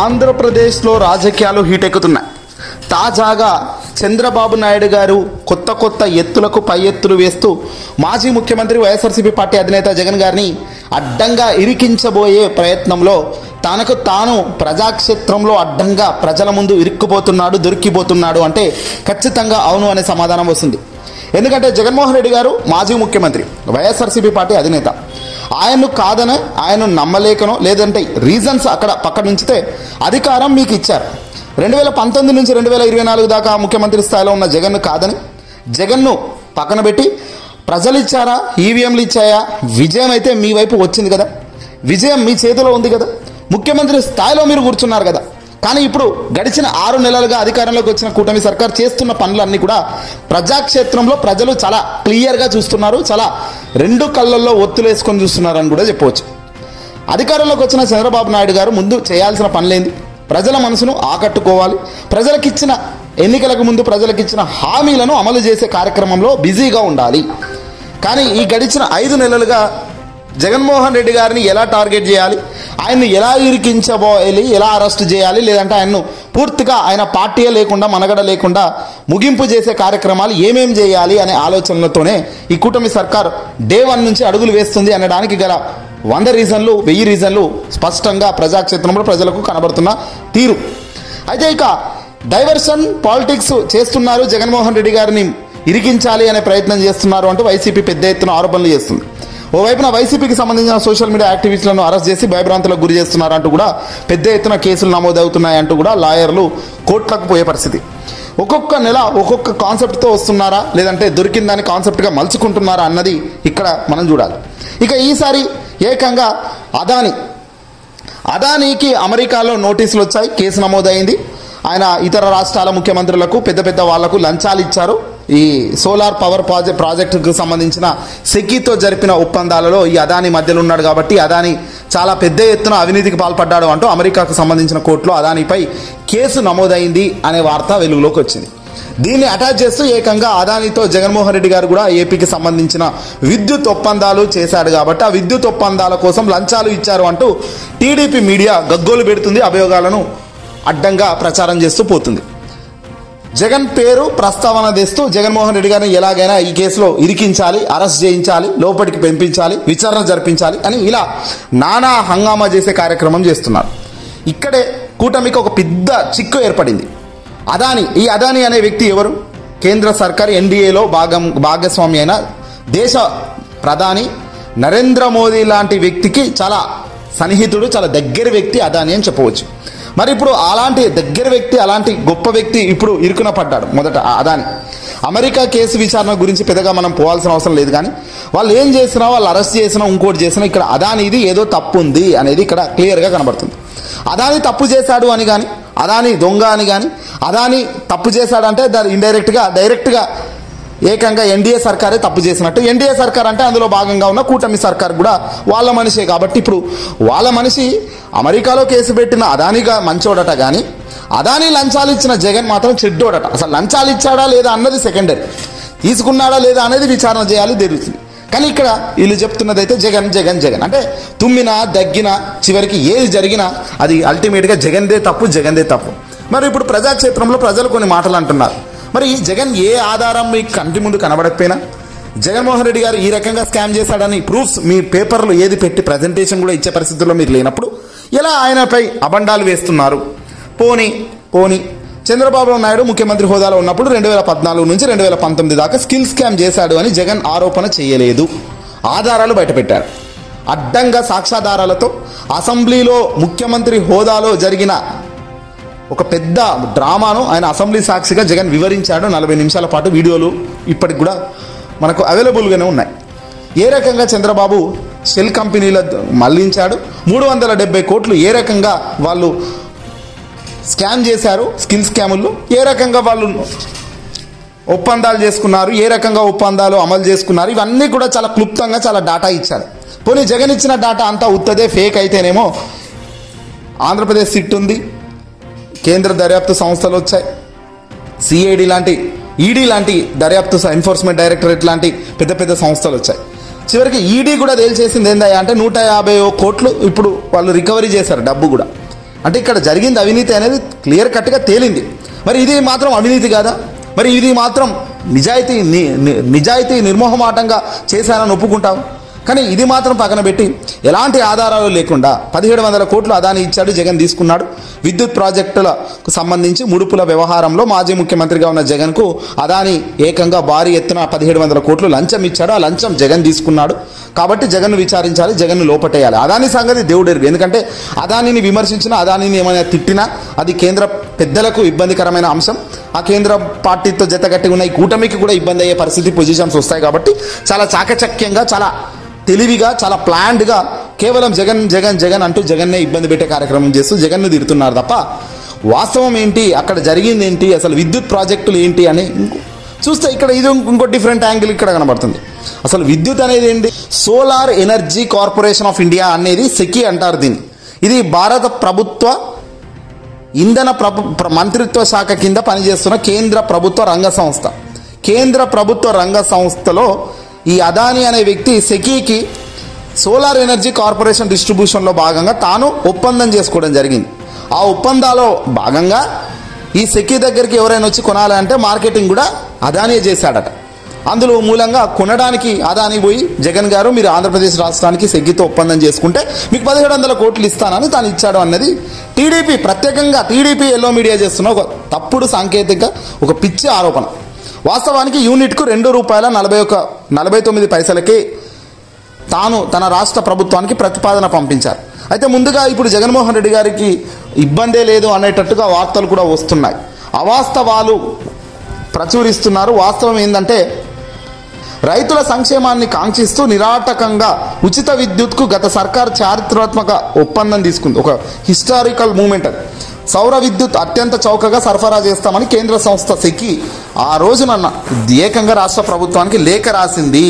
ఆంధ్రప్రదేశ్లో రాజకీయాలు హీటెక్కుతున్నాయి. తాజాగా చంద్రబాబు నాయుడు గారు కొత్త ఎత్తులకు పై ఎత్తులు వేస్తూ మాజీ ముఖ్యమంత్రి వైఎస్ఆర్సీపీ పార్టీ అధినేత జగన్ గారిని అడ్డంగా ఇరికించబోయే ప్రయత్నంలో తనకు తాను ప్రజాక్షేత్రంలో అడ్డంగా ప్రజల ముందు ఇరుక్కుపోతున్నాడు, దొరికిపోతున్నాడు అంటే ఖచ్చితంగా అవును అనే సమాధానం వస్తుంది. ఎందుకంటే జగన్మోహన్ రెడ్డి గారు మాజీ ముఖ్యమంత్రి, వైఎస్ఆర్సీపీ పార్టీ అధినేత. ఆయన్ను కాదనో, ఆయన్ను నమ్మలేకనో, లేదంటే రీజన్స్ అక్కడ పక్కన ఉంచితే అధికారం మీకు ఇచ్చారు. 2019 నుంచి 2024 దాకా ముఖ్యమంత్రి స్థాయిలో ఉన్న జగన్ను కాదని, జగన్ను పక్కన పెట్టి ప్రజలు ఇచ్చారా, ఈవీఎంలు ఇచ్చాయా, విజయం అయితే మీ వైపు వచ్చింది కదా, విజయం మీ చేతిలో ఉంది కదా, ముఖ్యమంత్రి స్థాయిలో మీరు కూర్చున్నారు కదా. కానీ ఇప్పుడు గడిచిన 6 నెలలుగా అధికారంలోకి వచ్చిన కూటమి సర్కార్ చేస్తున్న పనులన్నీ కూడా ప్రజాక్షేత్రంలో ప్రజలు చాలా క్లియర్గా చూస్తున్నారు, చాలా రెండు కళ్ళల్లో ఒత్తులు వేసుకొని చూస్తున్నారని కూడా చెప్పవచ్చు. అధికారంలోకి వచ్చిన చంద్రబాబు నాయుడు గారు ముందు చేయాల్సిన పనులేంది? ప్రజల మనసును ఆకట్టుకోవాలి, ప్రజలకిచ్చిన ఎన్నికలకు ముందు ప్రజలకిచ్చిన హామీలను అమలు చేసే కార్యక్రమంలో బిజీగా ఉండాలి. కానీ ఈ గడిచిన 5 నెలలుగా జగన్మోహన్ రెడ్డి గారిని ఎలా టార్గెట్ చేయాలి, ఆయన్ని ఎలా ఇరికించబోయాలి, ఎలా అరెస్ట్ చేయాలి, లేదంటే ఆయన్ను పూర్తిగా ఆయన పార్టీయే లేకుండా, మనగడ లేకుండా ముగింపు చేసే కార్యక్రమాలు ఏమేం చేయాలి అనే ఆలోచనలతోనే ఈ కూటమి సర్కార్ డే 1 నుంచి అడుగులు వేస్తుంది అనడానికి గల 100 రీజన్లు, 1000 రీజన్లు స్పష్టంగా ప్రజాక్షేత్రంలో ప్రజలకు కనబడుతున్న తీరు. అయితే ఇక డైవర్షన్ పాలిటిక్స్ చేస్తున్నారు, జగన్మోహన్ రెడ్డి గారిని ఇరికించాలి అనే ప్రయత్నం చేస్తున్నారు అంటూ వైసీపీ పెద్ద ఎత్తున ఆరోపణలు చేస్తుంది. ఓవైపున వైసీపీకి సంబంధించిన సోషల్ మీడియా యాక్టివిస్టులను అరెస్ట్ చేసి భయభ్రాంతులకు గురి చేస్తున్నారంటూ కూడా పెద్ద ఎత్తున కేసులు నమోదవుతున్నాయంటూ కూడా లాయర్లు కోర్టులకు పోయే పరిస్థితి. ఒక్కొక్క నెల ఒక్కొక్క కాన్సెప్ట్తో వస్తున్నారా, లేదంటే దొరికిన దాన్ని కాన్సెప్ట్గా మలుచుకుంటున్నారా అన్నది ఇక్కడ మనం చూడాలి. ఇక ఈసారి ఏకంగా అదానీకి అమెరికాలో నోటీసులు వచ్చాయి, కేసు నమోదైంది. ఆయన ఇతర రాష్ట్రాల ముఖ్యమంత్రులకు పెద్ద వాళ్లకు లంచాలు ఇచ్చారు. ఈ సోలార్ పవర్ ప్రాజెక్టుకు సంబంధించిన సెకీతో జరిపిన ఒప్పందాలలో ఈ అదానీ మధ్యలో ఉన్నాడు కాబట్టి అదానీ చాలా పెద్ద ఎత్తున అవినీతికి పాల్పడ్డాడు అంటూ అమెరికాకు సంబంధించిన కోర్టులో అదానీపై కేసు నమోదైంది అనే వార్త వెలుగులోకి వచ్చింది. దీన్ని అటాచ్ చేస్తూ ఏకంగా అదానీతో జగన్మోహన్ రెడ్డి గారు కూడా ఏపీకి సంబంధించిన విద్యుత్ ఒప్పందాలు చేశాడు కాబట్టి ఆ విద్యుత్ ఒప్పందాల కోసం లంచాలు ఇచ్చారు అంటూ టీడీపీ మీడియా గగ్గోలు పెడుతుంది, అభియోగాలను అడ్డంగా ప్రచారం చేస్తూ పోతుంది. జగన్ పేరు ప్రస్తావన తెస్తూ జగన్మోహన్ రెడ్డి గారిని ఎలాగైనా ఈ కేసులో ఇరికించాలి, అరెస్ట్ చేయించాలి, లోపలికి పంపించాలి, విచారణ జరిపించాలి అని ఇలా నానా హంగామా చేసే కార్యక్రమం చేస్తున్నారు. ఇక్కడే కూటమికి ఒక పెద్ద చిక్కు ఏర్పడింది. ఈ అదానీ అనే వ్యక్తి ఎవరు? కేంద్ర సర్కార్ ఎన్డీఏలో భాగస్వామి అయిన దేశ ప్రధాని నరేంద్ర మోదీ లాంటి వ్యక్తికి చాలా సన్నిహితుడు, చాలా దగ్గర వ్యక్తి అదానీ అని చెప్పవచ్చు. మరి ఇప్పుడు అలాంటి దగ్గర వ్యక్తి, అలాంటి గొప్ప వ్యక్తి ఇప్పుడు ఇరుకున పడ్డాడు. మొదట అదానీ అమెరికా కేసు విచారణ గురించి పెద్దగా మనం పోవాల్సిన అవసరం లేదు, కానీ వాళ్ళు ఏం చేసినా, వాళ్ళు అరెస్ట్ చేసినా, ఇంకోటి చేసినా ఇక్కడ అదానీది ఏదో తప్పు ఉంది అనేది ఇక్కడ క్లియర్గా కనబడుతుంది. అదానీ తప్పు చేశాడు అని కానీ, అదానీ దొంగ అని కానీ, అదానీ తప్పు చేశాడంటే దాని డైరెక్ట్గా ఏకంగా ఎన్డీఏ సర్కారే తప్పు చేసినట్టు. ఎన్డీఏ సర్కార్ అంటే అందులో భాగంగా ఉన్న కూటమి సర్కార్ కూడా వాళ్ళ మనిషే కాబట్టి ఇప్పుడు వాళ్ళ మనిషి అమెరికాలో కేసు పెట్టిన అదానీగా మంచోడట, కానీ అదానీ లంచాలు ఇచ్చిన జగన్ మాత్రం చెడ్డోడట. అసలు లంచాలు ఇచ్చాడా లేదా అన్నది సెకండరీ, తీసుకున్నాడా లేదా అనేది విచారణ చేయాలి, తెలుస్తుంది. కానీ ఇక్కడ వీళ్ళు చెప్తున్నది అయితే జగన్ జగన్ జగన్ అంటే తుమ్మినా దగ్గినా చివరికి ఏది జరిగినా అది అల్టిమేట్గా జగన్దే తప్పు. మరి ఇప్పుడు ప్రజాక్షేత్రంలో ప్రజలు కొన్ని మాటలు అంటున్నారు. మరి జగన్ ఏ ఆధారం మీ కంటి ముందు కనబడకపోయినా, జగన్మోహన్ రెడ్డి గారు ఈ రకంగా స్కామ్ చేశాడని ప్రూఫ్స్ మీ పేపర్లు ఏది పెట్టి ప్రజెంటేషన్ కూడా ఇచ్చే పరిస్థితుల్లో మీరు లేనప్పుడు ఎలా ఆయనపై అబండాలు వేస్తున్నారు? పోనీ చంద్రబాబు నాయుడు ముఖ్యమంత్రి హోదాలో ఉన్నప్పుడు 2014 నుంచి 2019 దాకా స్కిల్ స్కామ్ చేశాడు అని జగన్ ఆరోపణ చేయలేదు, ఆధారాలు బయటపెట్టారు. అడ్డంగా సాక్ష్యాధారాలతో అసెంబ్లీలో ముఖ్యమంత్రి హోదాలో జరిగిన ఒక పెద్ద డ్రామాను ఆయన అసెంబ్లీ సాక్షిగా జగన్ వివరించాడు. 40 నిమిషాల పాటు వీడియోలు ఇప్పటికి కూడా మనకు అవైలబుల్గానే ఉన్నాయి. ఏ రకంగా చంద్రబాబు షెల్ కంపెనీల మళ్లించాడు, 370 కోట్లు ఏ రకంగా వాళ్ళు స్కామ్ చేశారు, స్కిల్ స్కాముల్లో ఏ రకంగా వాళ్ళు ఒప్పందాలు చేసుకున్నారు, ఏ రకంగా ఒప్పందాలు అమలు చేసుకున్నారు, ఇవన్నీ కూడా చాలా క్లుప్తంగా చాలా డాటా ఇచ్చాడు. పోనీ జగన్ ఇచ్చిన డాటా అంతా ఉత్తదే ఫేక్ అయితేనేమో ఆంధ్రప్రదేశ్ సిట్ ఉంది, కేంద్ర దర్యాప్తు సంస్థలు వచ్చాయి, సిఐడి లాంటి, ఈడీ లాంటి దర్యాప్తు ఎన్ఫోర్స్మెంట్ డైరెక్టరేట్ లాంటి పెద్ద సంస్థలు వచ్చాయి. చివరికి ఈడీ కూడా తేల్చేసింది ఏందయ్యా అంటే 150 కోట్లు ఇప్పుడు వాళ్ళు రికవరీ చేశారు డబ్బు కూడా. అంటే ఇక్కడ జరిగింది అవినీతి అనేది క్లియర్ కట్గా తేలింది. మరి ఇది మాత్రం అవినీతి కాదా? మరి ఇది మాత్రం నిజాయితీ నిర్మోహమాటంగా చేశానని ఒప్పుకుంటావు. కానీ ఇది మాత్రం పక్కన పెట్టి ఎలాంటి ఆధారాలు లేకుండా 1700 కోట్లు అదాని ఇచ్చాడు, జగన్ తీసుకున్నాడు. విద్యుత్ ప్రాజెక్టులకు సంబంధించి ముడుపుల వ్యవహారంలో మాజీ ముఖ్యమంత్రిగా ఉన్న జగన్కు అదాని ఏకంగా భారీ ఎత్తున 1700 కోట్లు లంచం ఇచ్చాడు. ఆ లంచం జగన్ తీసుకున్నాడు. కాబట్టి జగన్ను విచారించాలి, జగన్ను లోపటేయాలి. అదాని సంగతి దేవుడెరుగు. ఎందుకంటే అదానిని విమర్శించినా, అదానిని ఏమైనా తిట్టినా అది కేంద్ర పెద్దలకు ఇబ్బందికరమైన అంశం. ఆ కేంద్ర పార్టీతో జతగట్టి ఉన్న ఈ కూటమికి కూడా ఇబ్బంది అయ్యే పరిస్థితి, పొజిషన్స్ వస్తాయి. కాబట్టి చాలా చాకచక్యంగా, చాలా తెలివిగా, చాలా ప్లాన్డ్గా కేవలం జగన్ జగన్ జగన్ అంటూ జగన్నే ఇబ్బంది పెట్టే కార్యక్రమం చేస్తూ జగన్ను తిడుతున్నారు తప్ప వాస్తవం ఏంటి, అక్కడ జరిగింది ఏంటి, అసలు విద్యుత్ ప్రాజెక్టులు ఏంటి అని చూస్తే ఇక్కడ ఇది ఇంకో డిఫరెంట్ యాంగిల్ ఇక్కడ కనబడుతుంది. అసలు విద్యుత్ అనేది ఏంటి? Solar energy corporation of India అనేది సెకీ అంటారు దీన్ని. ఇది భారత ప్రభుత్వ ఇంధన మంత్రిత్వ శాఖ కింద పనిచేస్తున్న కేంద్ర ప్రభుత్వ రంగ సంస్థ. కేంద్ర ప్రభుత్వ రంగ సంస్థలో ఈ అదాని అనే వ్యక్తి సెకీకి సోలార్ ఎనర్జీ కార్పొరేషన్ డిస్ట్రిబ్యూషన్లో భాగంగా తాను ఒప్పందం చేసుకోవడం జరిగింది. ఆ ఒప్పందాలో భాగంగా ఈ సెకీ దగ్గరికి ఎవరైనా వచ్చి కొనాలంటే మార్కెటింగ్ కూడా అదానియే చేశాడట. అందులో మూలంగా కొనడానికి అదాని పోయి జగన్ గారు మీరు ఆంధ్రప్రదేశ్ రాష్ట్రానికి సెకీతో ఒప్పందం చేసుకుంటే మీకు 1700 కోట్లు ఇస్తానని తాను ఇచ్చాడు అన్నది టీడీపీ, ప్రత్యేకంగా టీడీపీ ఎల్లో మీడియా చేస్తున్న ఒక తప్పుడు సాంకేతిక, ఒక పిచ్చి ఆరోపణ. వాస్తవానికి యూనిట్కు ₹2.49 తాను తన రాష్ట్ర ప్రభుత్వానికి ప్రతిపాదన పంపించారు. అయితే ముందుగా ఇప్పుడు జగన్మోహన్ రెడ్డి గారికి ఇబ్బందే లేదు అనేటట్టుగా వార్తలు కూడా వస్తున్నాయి. అవాస్తవాలు ప్రచురిస్తున్నారు. వాస్తవం ఏంటంటే రైతుల సంక్షేమాన్ని కాంక్షిస్తూ నిరాటకంగా ఉచిత విద్యుత్కు గత సర్కార్ చారిత్రాత్మక ఒప్పందం తీసుకుంది. ఒక హిస్టారికల్ మూమెంట్ అది. సౌర విద్యుత్ అత్యంత చౌకగా సరఫరా చేస్తామని కేంద్ర సంస్థ సెకీ ఆ రోజున ఏకంగా రాష్ట్ర ప్రభుత్వానికి లేఖ రాసింది.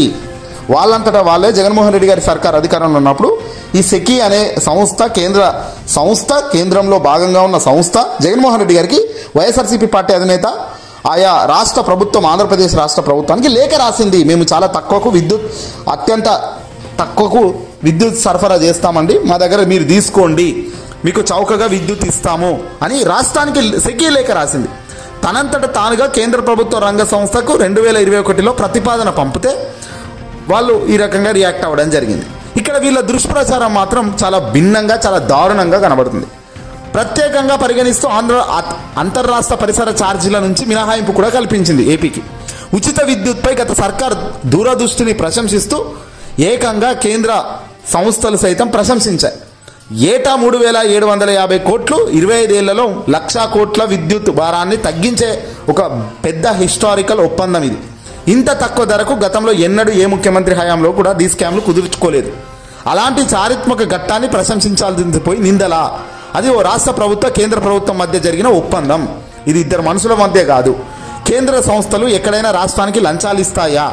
వాళ్ళంతటా వాళ్ళే జగన్మోహన్ రెడ్డి గారి సర్కార్ అధికారంలో ఉన్నప్పుడు ఈ సెకీ అనే కేంద్రంలో భాగంగా ఉన్న సంస్థ జగన్మోహన్ రెడ్డి గారికి వైఎస్ఆర్సీపీ పార్టీ అధినేత ఆయా రాష్ట్ర ప్రభుత్వం, ఆంధ్రప్రదేశ్ రాష్ట్ర ప్రభుత్వానికి లేఖ రాసింది. మేము చాలా అత్యంత తక్కువకు విద్యుత్ సరఫరా చేస్తామండి, మా దగ్గర మీరు తీసుకోండి, మీకు చౌకగా విద్యుత్ ఇస్తాము అని రాష్ట్రానికి సెకీ లేఖ రాసింది. తనంతట తానుగా కేంద్ర ప్రభుత్వ రంగ సంస్థకు 2021లో ప్రతిపాదన పంపితే వాళ్ళు ఈ రకంగా రియాక్ట్ అవ్వడం జరిగింది. ఇక్కడ వీళ్ళ దుష్ప్రచారం మాత్రం చాలా భిన్నంగా, చాలా దారుణంగా కనబడుతుంది. ప్రత్యేకంగా పరిగణిస్తూ అంతర్రాష్ట్ర పరిసర ఛార్జీల నుంచి మినహాయింపు కూడా కల్పించింది ఏపీకి. ఉచిత విద్యుత్పై గత సర్కార్ దూరదృష్టిని ప్రశంసిస్తూ ఏకంగా కేంద్ర సంస్థలు సైతం ప్రశంసించాయి. ఏటా 3,750 కోట్లు, 25 ఏళ్లలో 1,00,000 కోట్ల విద్యుత్ భారాన్ని తగ్గించే ఒక పెద్ద హిస్టారికల్ ఒప్పందం ఇది. ఇంత తక్కువ ధరకు గతంలో ఎన్నడూ ఏ ముఖ్యమంత్రి హయాంలో కూడా ఈ స్కామ్లు కుదుర్చుకోలేదు. అలాంటి చారిత్మక ఘట్టాన్ని ప్రశంసించాల్సింది పోయి నిందలా? అది ఓ రాష్ట్ర ప్రభుత్వ, కేంద్ర ప్రభుత్వం మధ్య జరిగిన ఒప్పందం. ఇది ఇద్దరు మనుషుల మధ్య కాదు. కేంద్ర సంస్థలు ఎక్కడైనా రాష్ట్రానికి లంచాలు ఇస్తాయా?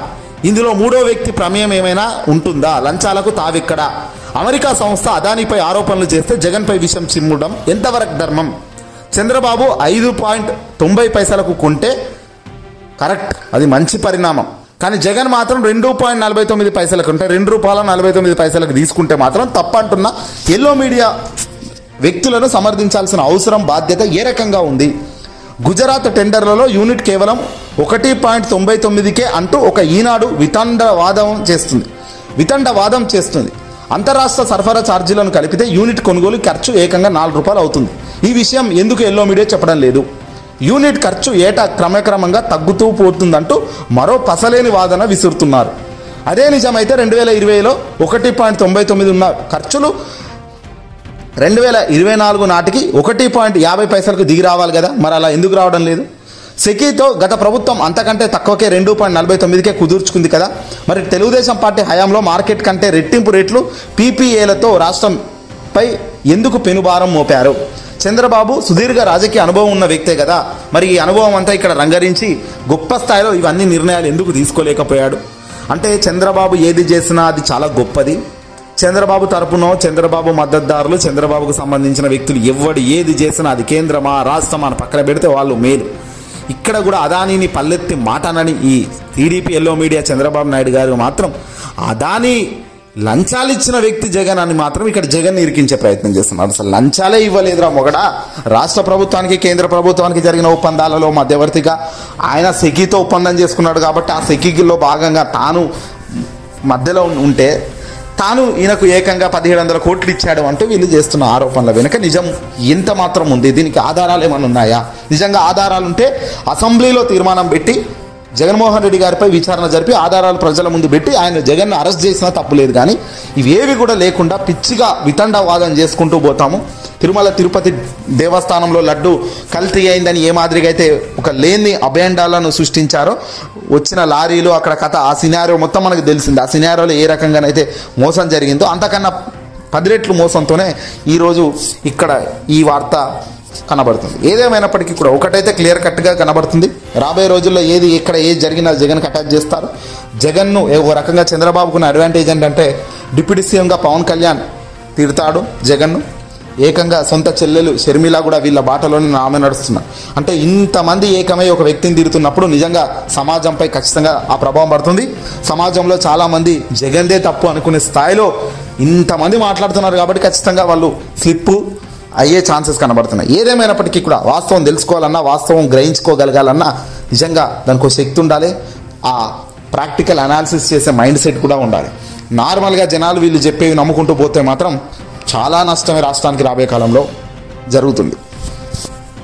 ఇందులో మూడో వ్యక్తి ప్రమేయం ఏమైనా ఉంటుందా? లంచాలకు తావెక్కడా? అమెరికా సంస్థ అదానిపై ఆరోపణలు చేస్తే జగన్పై విషం చిమ్మడం ఎంతవరకు ధర్మం? చంద్రబాబు 5.90 కొంటే కరెక్ట్, అది మంచి పరిణామం. కానీ జగన్ మాత్రం 2.49 ఉంటే ₹2.49 తీసుకుంటే మాత్రం తప్పంటున్న ఎల్లో మీడియా వ్యక్తులను సమర్థించాల్సిన అవసరం, బాధ్యత ఏ రకంగా ఉంది? గుజరాత్ టెండర్లలో యూనిట్ కేవలం 1.99 అంటూ ఒక ఈనాడు వితండవాదం చేస్తుంది. అంతరాష్ట్ర సరఫరా ఛార్జీలను కలిపితే యూనిట్ కొనుగోలు ఖర్చు ఏకంగా ₹4 అవుతుంది. ఈ విషయం ఎందుకు ఎల్లో మీడియా చెప్పడం లేదు? యూనిట్ ఖర్చు ఏటా క్రమక్రమంగా తగ్గుతూ పోతుందంటూ మరో పసలేని వాదన విసురుతున్నారు. అదే నిజమైతే 2020లో 1.99 ఉన్న ఖర్చులు 2024 నాటికి 1.50 దిగి రావాలి కదా. మరి అలా ఎందుకు రావడం లేదు? సెకీతో గత ప్రభుత్వం అంతకంటే తక్కువకే 2.49 కుదుర్చుకుంది కదా. మరి తెలుగుదేశం పార్టీ హయాంలో మార్కెట్ కంటే రెట్టింపు రేట్లు పీపీఏలతో రాష్ట్రంపై ఎందుకు పెనుభారం మోపారు? చంద్రబాబు సుదీర్ఘ రాజకీయ అనుభవం ఉన్న వ్యక్తే కదా. మరి ఈ అనుభవం అంతా ఇక్కడ రంగరించి గొప్ప స్థాయిలో ఇవన్నీ నిర్ణయాలు ఎందుకు తీసుకోలేకపోయాడు? అంటే చంద్రబాబు ఏది చేసినా అది చాలా గొప్పది. చంద్రబాబు తరపునో, చంద్రబాబు మద్దతుదారులు, చంద్రబాబుకు సంబంధించిన వ్యక్తులు ఎవడు ఏది చేసినా అది కేంద్రమా రాష్ట్రమా అని పక్కన పెడితే వాళ్ళు మేలు. ఇక్కడ కూడా అదానీని పల్లెత్తి మాటనని ఈ TDP yellow media Chandrababu Naidu గారు మాత్రం అదానీ లంచాలు ఇచ్చిన వ్యక్తి జగన్ అని మాత్రం ఇక్కడ జగన్ ఇరికించే ప్రయత్నం చేస్తున్నారు. అసలు లంచాలే ఇవ్వలేదురా మొగడా. రాష్ట్ర ప్రభుత్వానికి కేంద్ర ప్రభుత్వానికి జరిగిన ఒప్పందాలలో మధ్యవర్తిగా ఆయన సెకీతో ఒప్పందం చేసుకున్నాడు కాబట్టి ఆ సెకీలో భాగంగా తాను మధ్యలో ఉంటే తాను ఈయనకు ఏకంగా 1700 కోట్లు ఇచ్చాడు అంటూ వీళ్ళు చేస్తున్న ఆరోపణల వెనుక నిజం ఎంత మాత్రం ఉంది? దీనికి ఆధారాలు ఏమైనా ఉన్నాయా? నిజంగా ఆధారాలు ఉంటే అసెంబ్లీలో తీర్మానం పెట్టి జగన్మోహన్ రెడ్డి గారిపై విచారణ జరిపి ఆధారాలు ప్రజల ముందు పెట్టి ఆయన జగన్ను అరెస్ట్ చేసినా తప్పులేదు. కానీ ఇవేవి కూడా లేకుండా పిచ్చిగా వితండవాదం చేసుకుంటూ పోతాము. తిరుమల తిరుపతి దేవస్థానంలో లడ్డు కల్తీ అయిందని ఏ మాదిరిగా అయితే ఒక లేని అభయండాలను సృష్టించారో వచ్చిన లారీలు అక్కడ కథ ఆ సినారియో మొత్తం మనకు తెలిసింది. ఆ సినారియోలో ఏ రకంగానైతే మోసం జరిగిందో అంతకన్నా 10 రెట్లు మోసంతోనే ఈరోజు ఇక్కడ ఈ వార్త కనబడుతుంది. ఏదేమైనప్పటికీ కూడా ఒకటైతే క్లియర్ కట్గా కనబడుతుంది, రాబోయే రోజుల్లో ఏది ఎక్కడ ఏది జరిగినా జగన్కి అటాక్ చేస్తారు. జగన్ను ఒక రకంగా చంద్రబాబుకున్న అడ్వాంటేజ్ ఏంటంటే డిప్యూటీ సీఎంగా పవన్ కళ్యాణ్ తిడతాడు జగన్ను. ఏకంగా సొంత చెల్లెలు షర్మిల కూడా వీళ్ళ బాటలోనే ఆమె నడుస్తున్నారు. అంటే ఇంతమంది ఏకమై ఒక వ్యక్తిని తిడుతున్నప్పుడు నిజంగా సమాజంపై ఖచ్చితంగా ఆ ప్రభావం పడుతుంది. సమాజంలో చాలామంది జగన్దే తప్పు అనుకునే స్థాయిలో ఇంతమంది మాట్లాడుతున్నారు కాబట్టి ఖచ్చితంగా వాళ్ళు స్లిప్పు అయ్యే ఛాన్సెస్ కనబడుతున్నాయి. ఏదేమైనప్పటికీ కూడా వాస్తవం తెలుసుకోవాలన్నా వాస్తవం గ్రహించుకోగలగాలన్నా నిజంగా దానికి ఒక శక్తి ఉండాలి. ఆ ప్రాక్టికల్ అనాలిసిస్ చేసే మైండ్ సెట్ కూడా ఉండాలి. నార్మల్గా జనాలు వీళ్ళు చెప్పేవి నమ్ముకుంటూ పోతే మాత్రం చాలా నష్టమే రాష్ట్రానికి రాబోయే కాలంలో జరుగుతుంది.